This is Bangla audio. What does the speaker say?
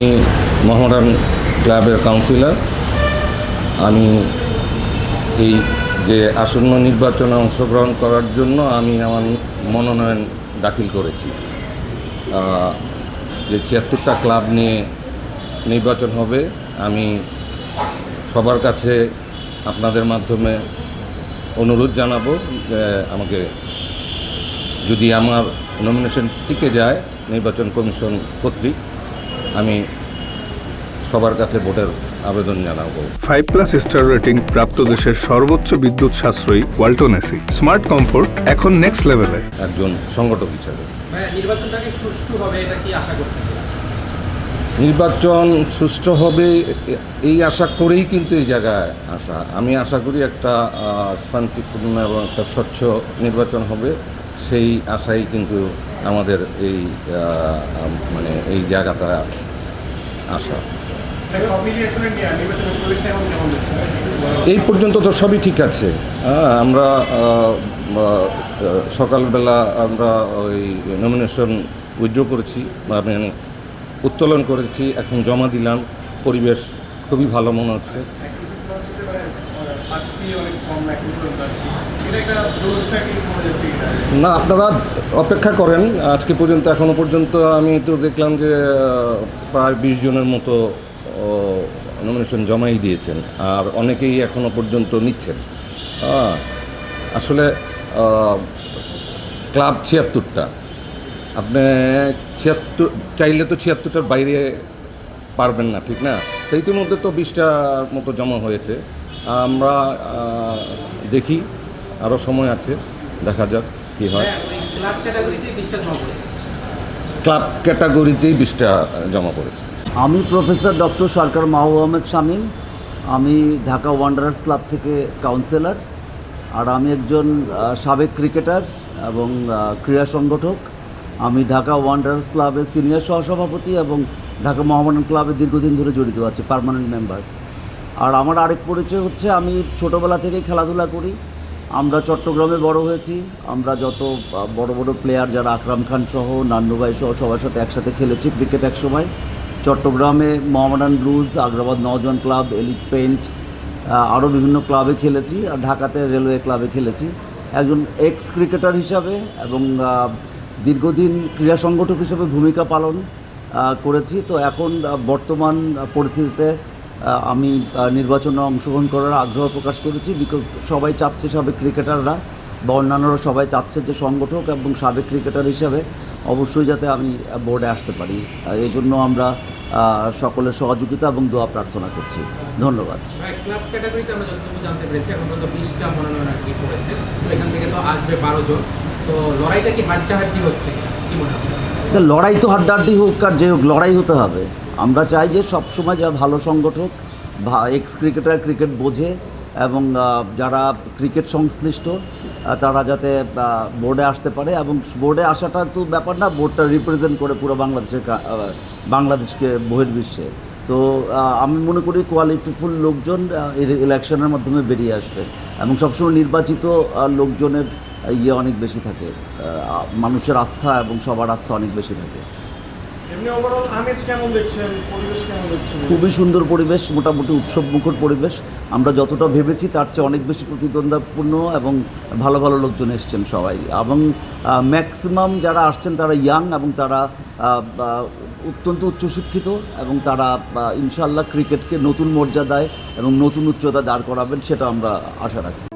আমি মোহামেডান ক্লাবের কাউন্সিলর। আমি এই যে আসন্ন নির্বাচনে অংশগ্রহণ করার জন্য আমি আমার মনোনয়ন দাখিল করেছি। যে ৭৬টা ক্লাব নিয়ে নির্বাচন হবে, আমি সবার কাছে আপনাদের মাধ্যমে অনুরোধ জানাবো যে আমাকে যদি আমার নমিনেশন টিকে যায় নির্বাচন কমিশন কর্তৃক, আমি সবার কাছে ভোটের আবেদন জানাবো। 5+ স্টার রেটিং প্রাপ্ত দেশের সর্বোচ্চ বিদ্যুৎ সাশ্রয়ী ওয়ালটন এসি স্মার্ট কমফোর্ট এখন নেক্সট লেভেলে। একজন সংগঠক হিসাবে নির্বাচনটাকে সুষ্ঠু হবে, এটা কি আশা করছেন? নির্বাচন সুষ্ঠু হবে এই আশা করেই কিন্তু এই জায়গায় আসা। আমি আশা করি একটা শান্তিপূর্ণ এবং একটা স্বচ্ছ নির্বাচন হবে, সেই আশাই কিন্তু আমাদের এই মানে এই জায়গাটা আসা। এই পর্যন্ত তো সবই ঠিক আছে। আমরা সকালবেলা আমরা ওই নমিনেশন উইথড্র করেছি, মানে উত্তোলন করেছি, এখন জমা দিলাম। পরিবেশ খুবই ভালো মনে হচ্ছে। না, আপনারা অপেক্ষা করেন। আজকে পর্যন্ত এখনও পর্যন্ত আমি তো দেখলাম যে প্রায় 20 জনের মতো নমিনেশন জমাই দিয়েছেন, আর অনেকেই এখনও পর্যন্ত নিচ্ছেন। আসলে ক্লাব ৭৬টা, আপনি ৭৬ চাইলে তো ৭৬টার বাইরে পারবেন না, ঠিক না? তো ইতিমধ্যে তো 20টার মতো জমা হয়েছে। আমরা দেখি, আরও সময় আছে, দেখা যাক কী হয়। ক্লাব ক্যাটাগরিতেই 20টা জমা পড়েছে। ক্লাব ক্যাটাগরিতেই 20টা জমা পড়েছে। আমি প্রফেসর ডক্টর সরকার মাহবুব আহমেদ শামীম। আমি ঢাকা ওয়ান্ডারার্স ক্লাব থেকে কাউন্সিলর, আর আমি একজন সাবেক ক্রিকেটার এবং ক্রীড়া সংগঠক। আমি ঢাকা ওয়ান্ডারার্স ক্লাবের সিনিয়র সহসভাপতি এবং ঢাকা মোহামেডান ক্লাবে দীর্ঘদিন ধরে জড়িত আছি, পার্মানেন্ট মেম্বার। আর আমার আরেক পরিচয় হচ্ছে, আমি ছোটোবেলা থেকে খেলাধুলা করি। আমরা চট্টগ্রামে বড় হয়েছি। আমরা যত বড় বড় প্লেয়ার যারা আকরাম খান সহ, নান্নু ভাই সহ সবার সাথে একসাথে খেলেছি ক্রিকেট একসময়। চট্টগ্রামে মোহামেডান ব্লুজ, আগ্রাবাদ নওজোয়ান ক্লাব, এলিট পেইন্ট, আরও বিভিন্ন ক্লাবে খেলেছি। আর ঢাকাতে রেলওয়ে ক্লাবে খেলেছি। একজন এক্স ক্রিকেটার হিসাবে এবং দীর্ঘদিন ক্রীড়া সংগঠক হিসেবে ভূমিকা পালন করেছি। তো এখন বর্তমান পরিস্থিতিতে আমি নির্বাচনে অংশগ্রহণ করার আগ্রহ প্রকাশ করেছি, বিকজ সবাই চাচ্ছে, সাবেক ক্রিকেটাররা বা অন্যান্যরা সবাই চাচ্ছে যে সংগঠক এবং সাবেক ক্রিকেটার হিসাবে অবশ্যই যাতে আমি বোর্ডে আসতে পারি। এই জন্য আমরা সকলের সহযোগিতা এবং দোয়া প্রার্থনা করছি। ধন্যবাদ। ক্লাব ক্যাটাগরিতে আমরা যতটুকু জানতে পেরেছি, এখন পর্যন্ত 20টা মনোনয়ন আর কি করেছে। তো এখান থেকে তো আসবে 12 জন। তো লড়াইটা কি হাড্ডাহাড্ডি হচ্ছে, কি মনে হচ্ছে? লড়াই তো হাড্ডাহাড্ডি হোক আর যে হোক, লড়াই হতে হবে। আমরা চাই যে সবসময় যা ভালো সংগঠক, এক্স ক্রিকেটার, ক্রিকেট বোঝে এবং যারা ক্রিকেট সংশ্লিষ্ট, তারা যাতে বোর্ডে আসতে পারে। এবং বোর্ডে আসাটা তো ব্যাপার না, বোর্ডটা রিপ্রেজেন্ট করে পুরো বাংলাদেশকে বহির্বিশ্বে। তো আমি মনে করি কোয়ালিটিফুল লোকজন ইলেকশনের মাধ্যমে বেরিয়ে আসবে এবং সবসময় নির্বাচিত লোকজনের অনেক বেশি থাকে, মানুষের আস্থা এবং সবার আস্থা অনেক বেশি থাকে। খুবই সুন্দর পরিবেশ, মোটামুটি উৎসবমুখর পরিবেশ। আমরা যতটা ভেবেছি তার চেয়ে অনেক বেশি প্রতিদ্বন্দ্বিপূর্ণ এবং ভালো ভালো লোকজন এসছেন সবাই। এবং ম্যাক্সিমাম যারা আসছেন তারা ইয়াং এবং তারা অত্যন্ত উচ্চশিক্ষিত এবং তারা ইনশাআল্লাহ ক্রিকেটকে নতুন মর্যাদায় এবং নতুন উচ্চতা দাঁড় করাবেন, সেটা আমরা আশা রাখি।